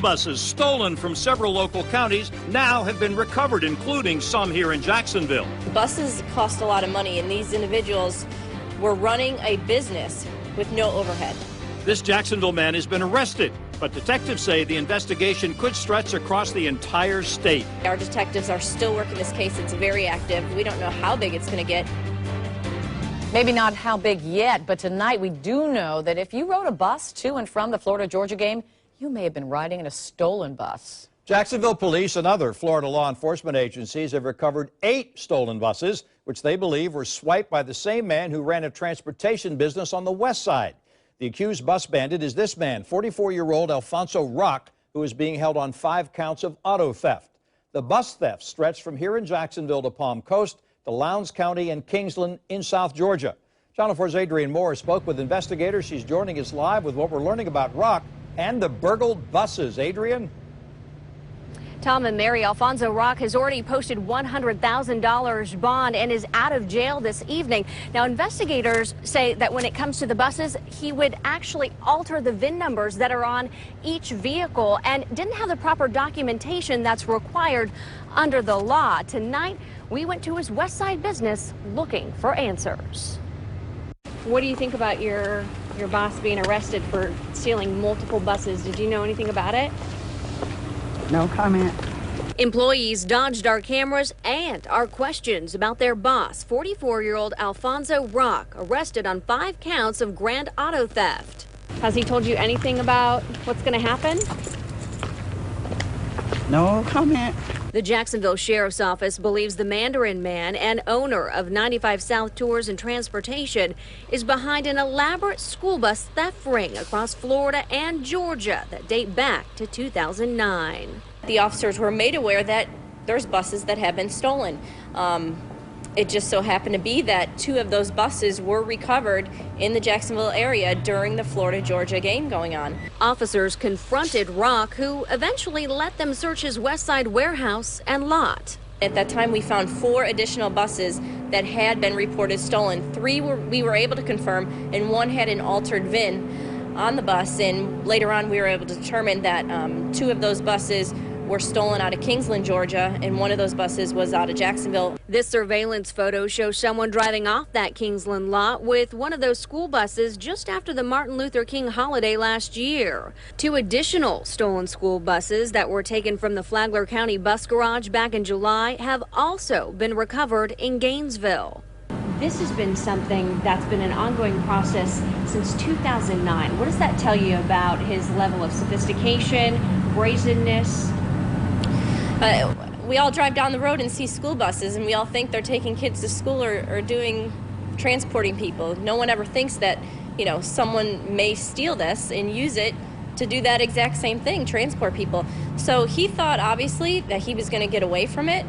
buses stolen from several local counties now have been recovered, including some here in Jacksonville. Buses cost a lot of money, and these individuals were running a business with no overhead. This Jacksonville man has been arrested, but detectives say the investigation could stretch across the entire state. Our detectives are still working this case. It's very active. We don't know how big it's going to get. Maybe not how big yet, but tonight we do know that if you rode a bus to and from the Florida-Georgia game, you may have been riding in a stolen bus. Jacksonville police and other Florida law enforcement agencies have recovered 8 stolen buses, which they believe were swiped by the same man who ran a transportation business on the west side. The accused bus bandit is this man, 44-year-old Alfonso Rock, who is being held on 5 counts of auto theft. The bus theft stretched from here in Jacksonville to Palm Coast, to Lowndes County and Kingsland in South Georgia. Channel 4's Adrienne Moore spoke with investigators. She's joining us live with what we're learning about Rock and the burgled buses. Adrienne? Tom and Mary, Alfonso Rock has already posted $100,000 bond and is out of jail this evening. Now, investigators say that when it comes to the buses, he would actually alter the VIN numbers that are on each vehicle and didn't have the proper documentation that's required under the law. Tonight, we went to his West Side business looking for answers. What do you think about your boss being arrested for stealing multiple buses? Did you know anything about it? No comment. Employees dodged our cameras and our questions about their boss, 44-year-old Alfonso Rock, arrested on 5 counts of grand auto theft. Has he told you anything about what's going to happen? No comment. The Jacksonville Sheriff's Office believes the Mandarin man and owner of 95 South Tours and Transportation is behind an elaborate school bus theft ring across Florida and Georgia that date back to 2009. The officers were made aware that there's buses that have been stolen. It just so happened to be that 2 of those buses were recovered in the Jacksonville area during the Florida-Georgia game going on. Officers confronted Rock, who eventually let them search his West Side warehouse and lot. At that time, we found 4 additional buses that had been reported stolen. 3 we were able to confirm, and 1 had an altered VIN on the bus. And later on, we were able to determine that 2 of those buses were stolen out of Kingsland, Georgia, and 1 of those buses was out of Jacksonville. This surveillance photo shows someone driving off that Kingsland lot with one of those school buses just after the Martin Luther King holiday last year. 2 additional stolen school buses that were taken from the Flagler County bus garage back in July have also been recovered in Gainesville. This has been something that's been an ongoing process since 2009. What does that tell you about his level of sophistication, brazenness? We all drive down the road and see school buses, and we all think they're taking kids to school or transporting people. No one ever thinks that, you know, someone may steal this and use it to do that exact same thing, transport people. So he thought, obviously, that he was going to get away from it.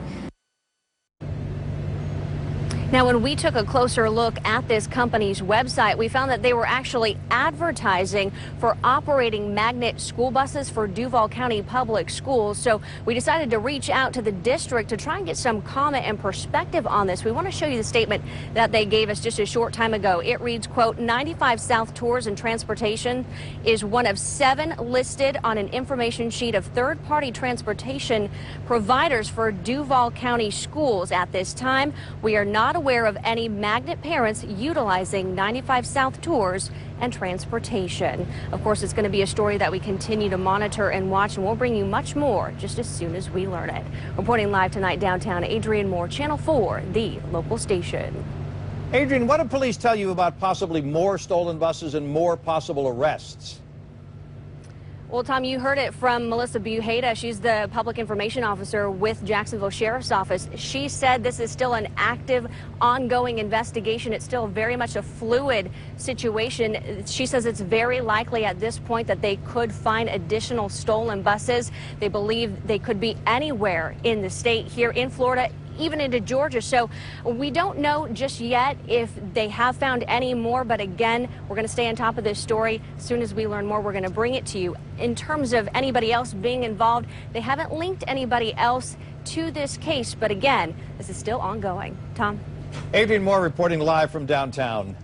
Now, when we took a closer look at this company's website, we found that they were actually advertising for operating magnet school buses for Duval County Public Schools. So we decided to reach out to the district to try and get some comment and perspective on this. We want to show you the statement that they gave us just a short time ago. It reads, quote, 95 South Tours and Transportation is one of 7 listed on an information sheet of third-party transportation providers for Duval County schools. At this time, we are not aware of any magnet parents utilizing 95 South Tours and Transportation. Of course, it's going to be a story that we continue to monitor and watch, and we'll bring you much more just as soon as we learn it. Reporting live tonight downtown, Adrienne Moore, Channel 4, the local station. Adrienne, what did police tell you about possibly more stolen buses and more possible arrests? Well, Tom, you heard it from Melissa Buheda. She's the public information officer with Jacksonville Sheriff's Office. She said this is still an active, ongoing investigation. It's still very much a fluid situation. She says it's very likely at this point that they could find additional stolen buses. They believe they could be anywhere in the state, here in Florida, even into Georgia. So we don't know just yet if they have found any more, but again, we're going to stay on top of this story. As soon as we learn more, we're going to bring it to you. In terms of anybody else being involved, they haven't linked anybody else to this case, but again, this is still ongoing. Tom? Adrienne Moore reporting live from downtown.